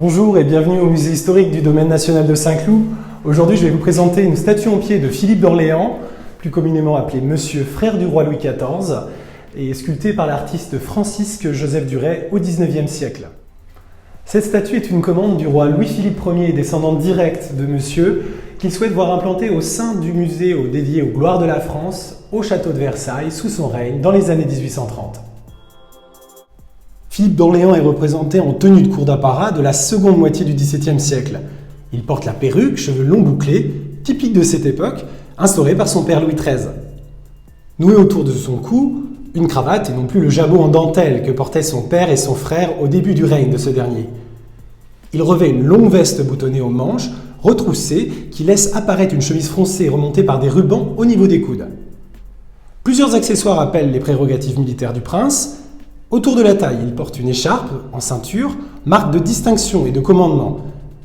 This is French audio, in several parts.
Bonjour et bienvenue au musée historique du domaine national de Saint-Cloud. Aujourd'hui, je vais vous présenter une statue en pied de Philippe d'Orléans, plus communément appelé Monsieur, frère du roi Louis XIV, et sculptée par l'artiste Francisque Joseph Duret au XIXe siècle. Cette statue est une commande du roi Louis-Philippe Ier, descendant direct de Monsieur, qu'il souhaite voir implantée au sein du musée dédié aux gloires de la France, au château de Versailles, sous son règne, dans les années 1830. Philippe d'Orléans est représenté en tenue de cour d'apparat de la seconde moitié du XVIIe siècle. Il porte la perruque, cheveux longs bouclés, typique de cette époque, instaurée par son père Louis XIII. Noué autour de son cou, une cravate et non plus le jabot en dentelle que portaient son père et son frère au début du règne de ce dernier. Il revêt une longue veste boutonnée aux manches, retroussée, qui laisse apparaître une chemise froncée remontée par des rubans au niveau des coudes. Plusieurs accessoires rappellent les prérogatives militaires du prince. Autour de la taille, il porte une écharpe en ceinture, marque de distinction et de commandement,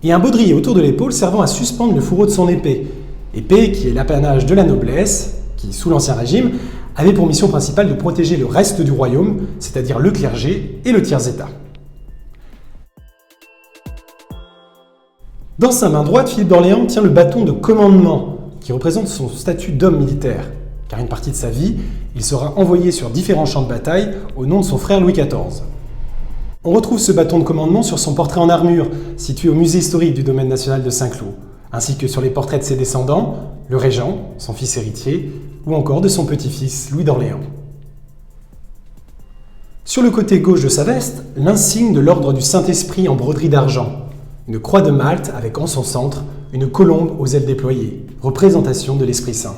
et un baudrier autour de l'épaule servant à suspendre le fourreau de son épée. Épée qui est l'apanage de la noblesse, qui, sous l'Ancien Régime, avait pour mission principale de protéger le reste du royaume, c'est-à-dire le clergé et le tiers-état. Dans sa main droite, Philippe d'Orléans tient le bâton de commandement, qui représente son statut d'homme militaire, car une partie de sa vie, il sera envoyé sur différents champs de bataille au nom de son frère Louis XIV. On retrouve ce bâton de commandement sur son portrait en armure, situé au musée historique du domaine national de Saint-Cloud, ainsi que sur les portraits de ses descendants, le régent, son fils héritier, ou encore de son petit-fils Louis d'Orléans. Sur le côté gauche de sa veste, l'insigne de l'ordre du Saint-Esprit en broderie d'argent, une croix de Malte avec en son centre une colombe aux ailes déployées, représentation de l'Esprit Saint.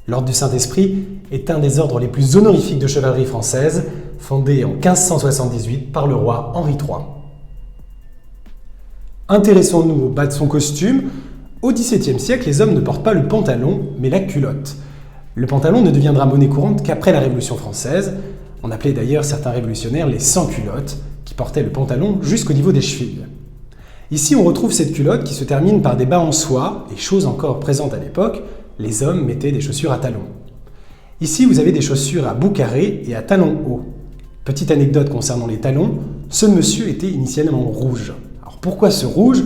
L'ordre du Saint-Esprit est un des ordres les plus honorifiques de chevalerie française, fondé en 1578 par le roi Henri III. Intéressons-nous au bas de son costume. Au XVIIe siècle, les hommes ne portent pas le pantalon, mais la culotte. Le pantalon ne deviendra monnaie courante qu'après la Révolution française. On appelait d'ailleurs certains révolutionnaires les sans-culottes, qui portaient le pantalon jusqu'au niveau des chevilles. Ici, on retrouve cette culotte qui se termine par des bas en soie, et chose encore présente à l'époque, les hommes mettaient des chaussures à talons. Ici, vous avez des chaussures à bout carré et à talons hauts. Petite anecdote concernant les talons, ce monsieur était initialement rouge. Alors pourquoi ce rouge ?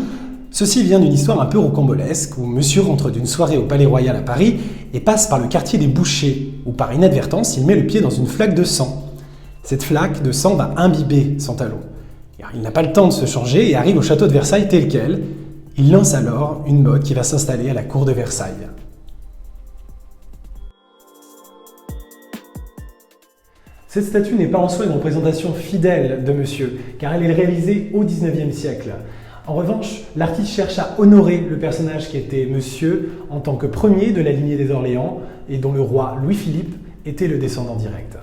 Ceci vient d'une histoire un peu rocambolesque où monsieur rentre d'une soirée au Palais Royal à Paris et passe par le quartier des Bouchers, où par inadvertance, il met le pied dans une flaque de sang. Cette flaque de sang va imbiber son talon. Alors, il n'a pas le temps de se changer et arrive au château de Versailles tel quel. Il lance alors une mode qui va s'installer à la cour de Versailles. Cette statue n'est pas en soi une représentation fidèle de Monsieur, car elle est réalisée au XIXe siècle. En revanche, l'artiste cherche à honorer le personnage qui était Monsieur en tant que premier de la lignée des Orléans et dont le roi Louis-Philippe était le descendant direct.